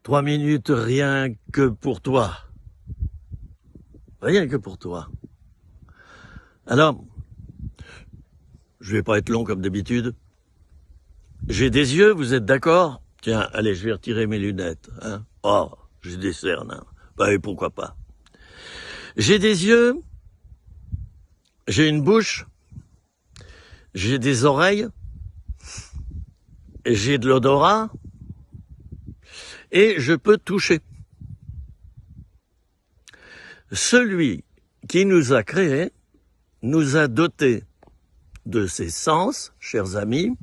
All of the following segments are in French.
3 minutes rien que pour toi. Rien que pour toi. Alors, je vais pas être long comme d'habitude. J'ai des yeux, vous êtes d'accord? Tiens, allez, je vais retirer mes lunettes. Hein. Oh, j'ai des cernes. Hein. Bah, et pourquoi pas? J'ai des yeux, j'ai une bouche, j'ai des oreilles, j'ai de l'odorat, et je peux toucher. Celui qui nous a créés nous a dotés de ses sens, chers amis,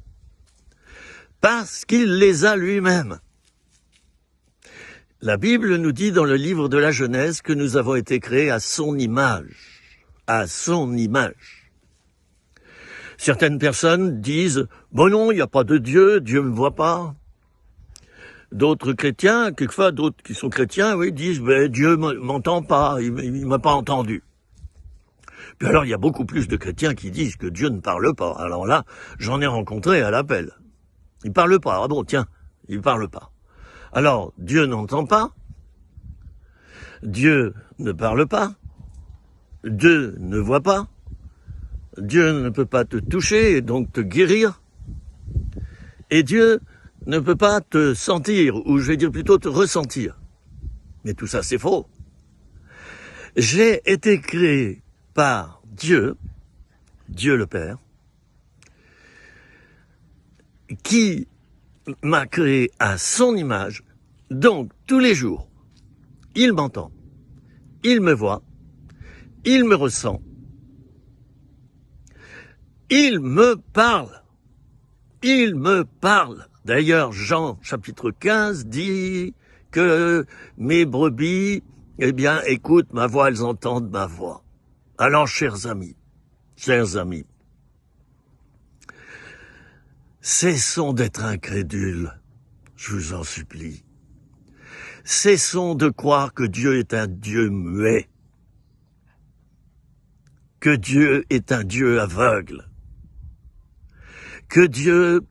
parce qu'il les a lui-même. La Bible nous dit dans le livre de la Genèse que nous avons été créés à son image. À son image. Certaines personnes disent « Bon non, il n'y a pas de Dieu, Dieu ne me voit pas ». D'autres chrétiens, quelquefois d'autres qui sont chrétiens, oui, disent ben, « Dieu m'entend pas, il m'a pas entendu ». Puis alors il y a beaucoup plus de chrétiens qui disent que Dieu ne parle pas. Alors là, j'en ai rencontré à l'appel. Il parle pas. Ah bon, tiens, il parle pas. Alors, Dieu n'entend pas, Dieu ne parle pas, Dieu ne voit pas, Dieu ne peut pas te toucher et donc te guérir, et Dieu ne peut pas te sentir, ou je vais dire plutôt te ressentir. Mais tout ça, c'est faux. J'ai été créé par Dieu, Dieu le Père, qui m'a créé à son image, donc tous les jours, il m'entend, il me voit, il me ressent, il me parle, il me parle. D'ailleurs, Jean chapitre 15 dit que mes brebis, eh bien, écoutent ma voix, elles entendent ma voix. Alors, chers amis, cessons d'être incrédules, je vous en supplie. Cessons de croire que Dieu est un Dieu muet, que Dieu est un Dieu aveugle, que Dieu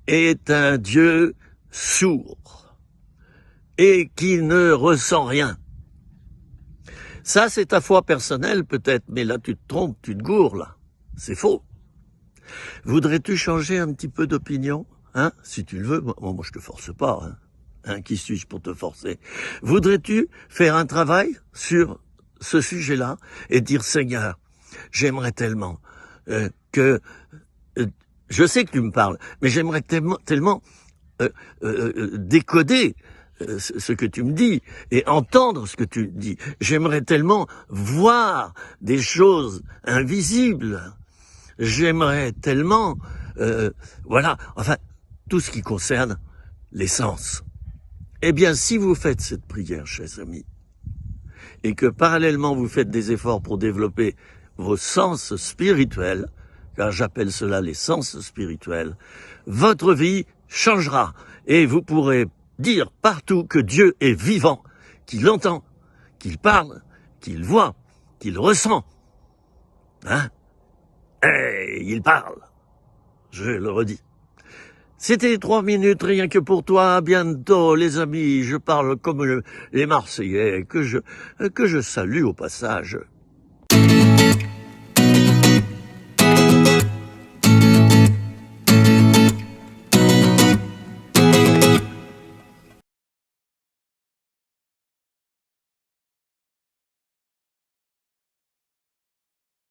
est un Dieu sourd et qui ne ressent rien. Ça, c'est ta foi personnelle peut-être, mais là tu te trompes, tu te gourres là. C'est faux. Voudrais-tu changer un petit peu d'opinion, hein? Si tu le veux, moi je te force pas, hein. Hein, qui suis-je pour te forcer? Voudrais-tu faire un travail sur ce sujet-là et dire Seigneur, j'aimerais tellement que je sais que tu me parles, mais j'aimerais tellement décoder ce que tu me dis et entendre ce que tu dis. J'aimerais tellement voir des choses invisibles. J'aimerais tellement, voilà, enfin, tout ce qui concerne les sens. Eh bien, si vous faites cette prière, chers amis, et que parallèlement vous faites des efforts pour développer vos sens spirituels, car j'appelle cela les sens spirituels, votre vie changera et vous pourrez dire partout que Dieu est vivant, qu'il entend, qu'il parle, qu'il voit, qu'il ressent. Hein? Hey, il parle. Je le redis. C'était 3 minutes rien que pour toi. À bientôt, les amis. Je parle comme les Marseillais, que je salue au passage.